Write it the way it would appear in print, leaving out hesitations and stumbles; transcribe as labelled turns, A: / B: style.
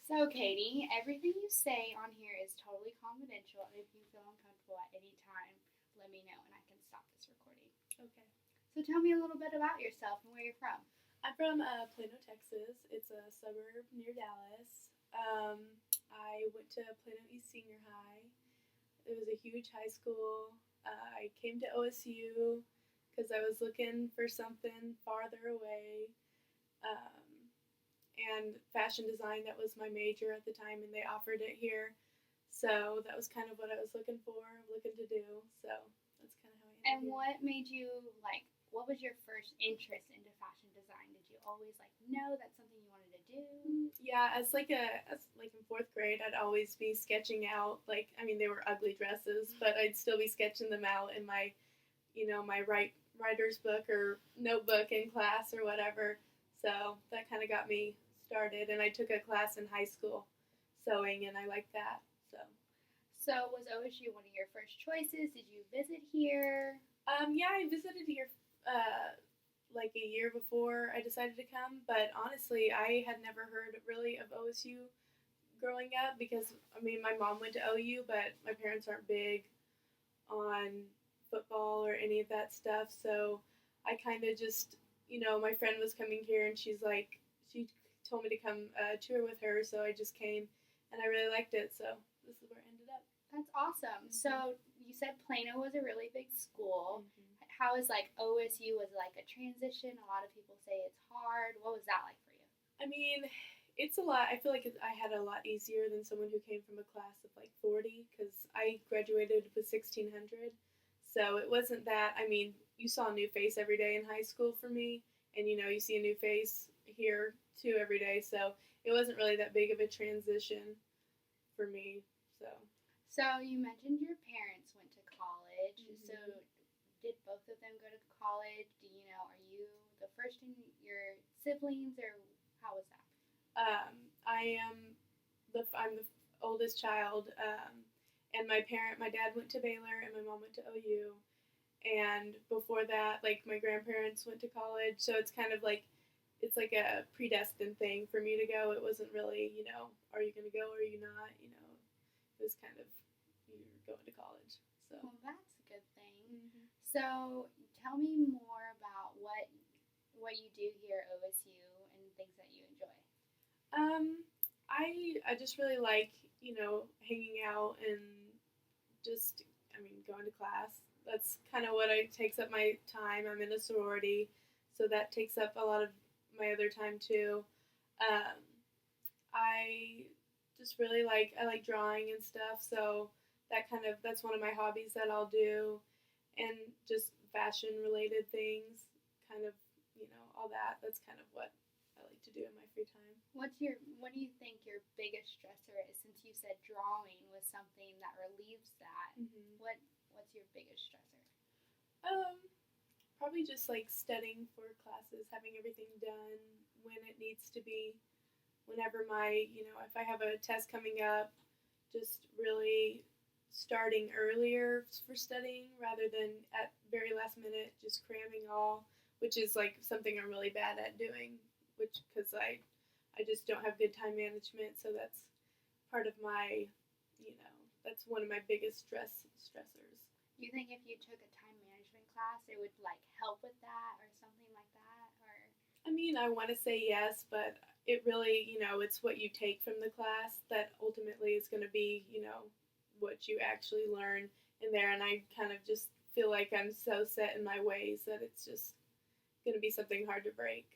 A: So, Katie, everything you say on here is totally confidential, and if you feel uncomfortable at any time, let me know and I can stop this recording.
B: Okay.
A: So, tell me a little bit about yourself and where you're from.
B: I'm from Plano, Texas. It's a suburb near Dallas. I went to Plano East Senior High. It was a huge high school. I came to OSU because I was looking for something farther away. Um, and fashion design, that was my major at the time, and they offered it here. So that was kind of what I was looking to do. So that's kind of how I ended
A: And
B: here.
A: what made you like? What was your first interest into fashion design? Did you always know that's something you wanted to do?
B: Yeah, as in fourth grade, I'd always be sketching out they were ugly dresses, but I'd still be sketching them out in my my writer's book or notebook in class or whatever. So that kind of got me started, and I took a class in high school, sewing, and I liked that.
A: So, was OSU one of your first choices? Did you visit here?
B: Yeah, I visited here like a year before I decided to come, but honestly, I had never heard really of OSU growing up because my mom went to OU, but my parents aren't big on football or any of that stuff. So I kind of just, my friend was coming here and she told me to come tour with her. So I just came and I really liked it. So this is where I ended up.
A: That's awesome.
B: Mm-hmm.
A: So you said Plano was a really big school.
B: Mm-hmm.
A: How is OSU was a transition? A lot of people say it's hard. What was that like for you?
B: It's a lot. I feel like I had a lot easier than someone who came from a class of 40 because I graduated with 1600. So it wasn't that. You saw a new face every day in high school for me, and you see a new face here too every day. So it wasn't really that big of a transition for me.
A: So you mentioned your parents went to college.
B: Mm-hmm.
A: So did both of them go to college? Are you the first in your siblings, or how was that?
B: I'm the oldest child, and my dad went to Baylor and my mom went to OU, and before that, my grandparents went to college, so it's kind of it's like a predestined thing for me to go. It wasn't really, are you going to go or are you not? It was kind of you're going to college. So.
A: Well, that's a good thing.
B: Mm-hmm.
A: So tell me more about what you do here at OSU and things that you enjoy.
B: I just really like hanging out and just going to class. That's kind of what takes up my time. I'm in a sorority, so that takes up a lot of my other time too. I just really I like drawing and stuff, so that's one of my hobbies that I'll do, and just fashion related things, kind of all that. That's kind of what I like to do in my free time.
A: What do you think your biggest stressor is? Since you said drawing was something that relieves that,
B: Mm-hmm.
A: What's your biggest stressor?
B: Probably just studying for classes, having everything done when it needs to be. Whenever if I have a test coming up, just really starting earlier for studying rather than at very last minute just cramming all, which is something I'm really bad at doing, because I just don't have good time management, so that's part of my, that's one of my biggest stressors.
A: Do you think if you took a time management class, it would help with that or something like that? Or
B: I want to say yes, but it really, it's what you take from the class that ultimately is going to be, what you actually learn in there. And I kind of just feel like I'm so set in my ways that it's just going to be something hard to break.